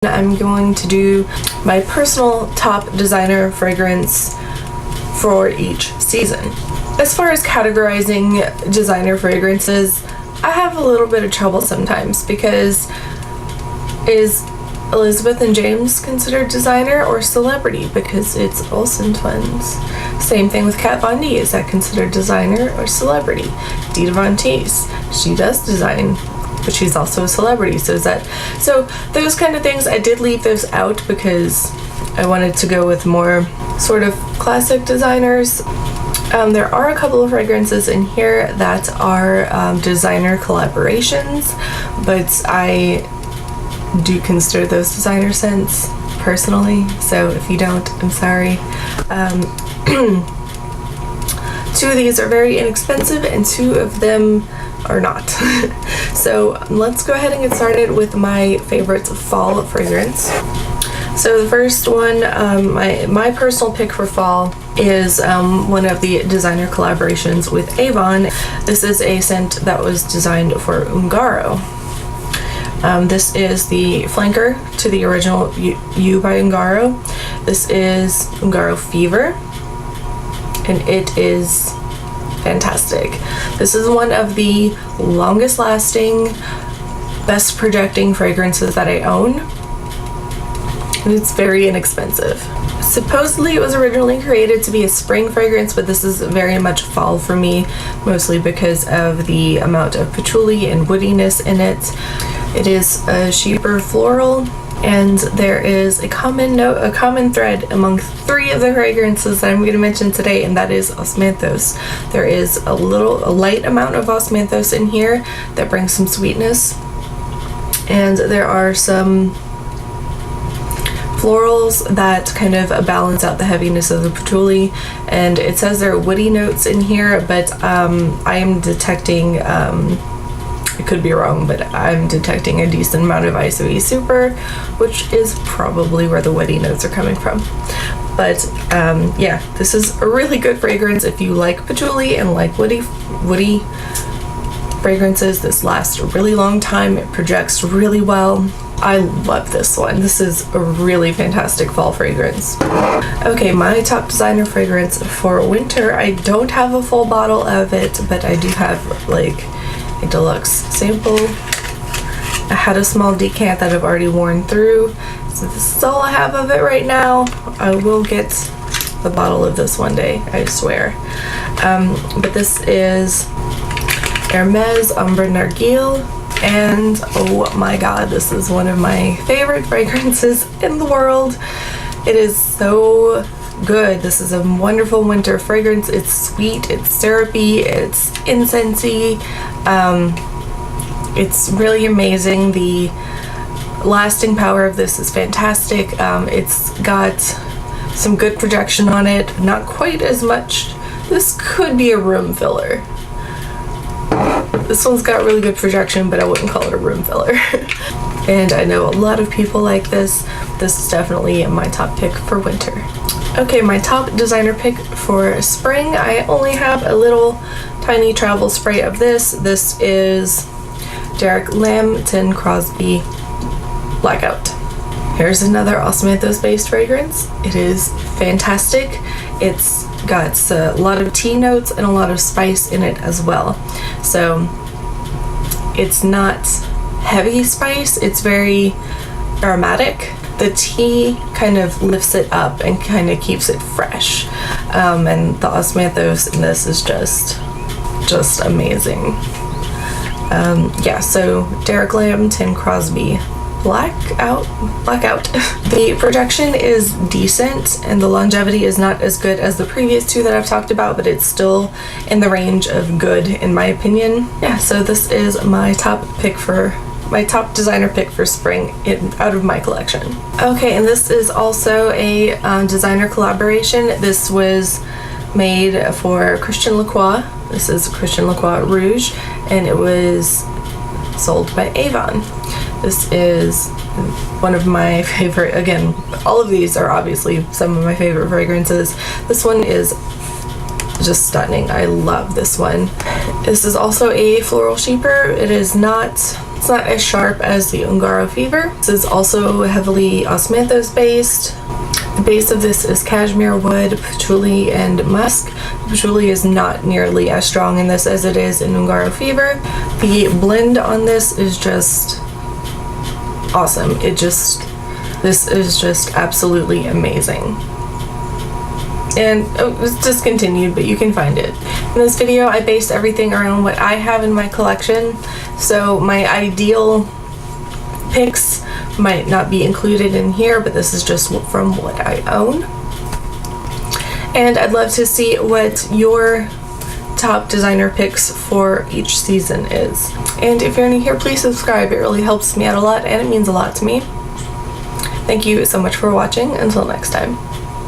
I'm going to do my personal top designer fragrance for each season. As far as categorizing designer fragrances, I have a little bit of trouble sometimes because is Elizabeth and James considered designer or celebrity? Because it's Olsen twins. Same thing with Kat Von D. Is that considered designer or celebrity? Dita Von Teese, she does design, but she's also a celebrity. So those kind of things, I did leave those out because I wanted to go with more sort of classic designers. There are a couple of fragrances in here that are designer collaborations, but I do consider those designer scents personally, so if you don't, I'm sorry. Two of these are very inexpensive and two of them are not. So let's go ahead and get started with my favorite fall fragrance. So the first one, my personal pick for fall is one of the designer collaborations with Avon. This is a scent that was designed for Ungaro. This is the flanker to the original You by Ungaro. This is Ungaro Fever, and it is fantastic. This is one of the longest lasting, best projecting fragrances that I own, and it's very inexpensive. Supposedly it was originally created to be a spring fragrance, but this is very much fall for me, mostly because of the amount of patchouli and woodiness in it. It is a cheaper floral, and there is a common thread among three of the fragrances that I'm going to mention today, and that is osmanthus. There is a light amount of osmanthus in here that brings some sweetness, and there are some florals that kind of balance out the heaviness of the patchouli. And it says there are woody notes in here, but I am detecting, I could be wrong, but I'm detecting a decent amount of ISOE Super, which is probably where the woody notes are coming from. But yeah, this is a really good fragrance if you like patchouli and like woody fragrances. This lasts a really long time. It projects really well. I love this one. This is a really fantastic fall fragrance. Okay, my top designer fragrance for winter. I don't have a full bottle of it, but I do have like a deluxe sample. I had a small decant that I've already worn through, so this is all I have of it right now. I will get the bottle of this one day, I swear. But this is Hermes Ombre Narguile, and oh my god, this is one of my favorite fragrances in the world. It is so good. This is a wonderful winter fragrance. It's sweet, it's syrupy, it's incensey. It's really amazing. The lasting power of this is fantastic. It's got some good projection on it, not quite as much. This could be a room filler. This one's got really good projection, but I wouldn't call it a room filler. And I know a lot of people like this. This is definitely my top pick for winter. Okay, my top designer pick for spring. I only have a little tiny travel spray of this. This is Derek Lambton Crosby Blackout. Here's another osmanthus based fragrance. It is fantastic. It's got a lot of tea notes and a lot of spice in it as well. So it's not heavy spice, it's very aromatic. The tea kind of lifts it up and kind of keeps it fresh. And the osmanthus in this is just amazing. Yeah, so Derek Lambton Crosby Blackout. The projection is decent and the longevity is not as good as the previous two that I've talked about, but it's still in the range of good in my opinion. Yeah, so this is my top designer pick for spring out of my collection. Okay, and this is also a designer collaboration. This was made for Christian Lacroix. This is Christian Lacroix Rouge, and it was sold by Avon. This is one of my favorite, again, all of these are obviously some of my favorite fragrances. This one is just stunning. I love this one. This is also a floral sheeper. It is not It's not as sharp as the Ungaro Fever. This is also heavily osmanthus based. The base of this is cashmere wood, patchouli, and musk. Patchouli is not nearly as strong in this as it is in Ungaro Fever. The blend on this is just awesome. This is just absolutely amazing. And it's discontinued, but you can find it. In this video, I based everything around what I have in my collection, so my ideal picks might not be included in here, but this is just from what I own. And I'd love to see what your top designer picks for each season is. And if you're new here, please subscribe. It really helps me out a lot, and it means a lot to me. Thank you so much for watching. Until next time.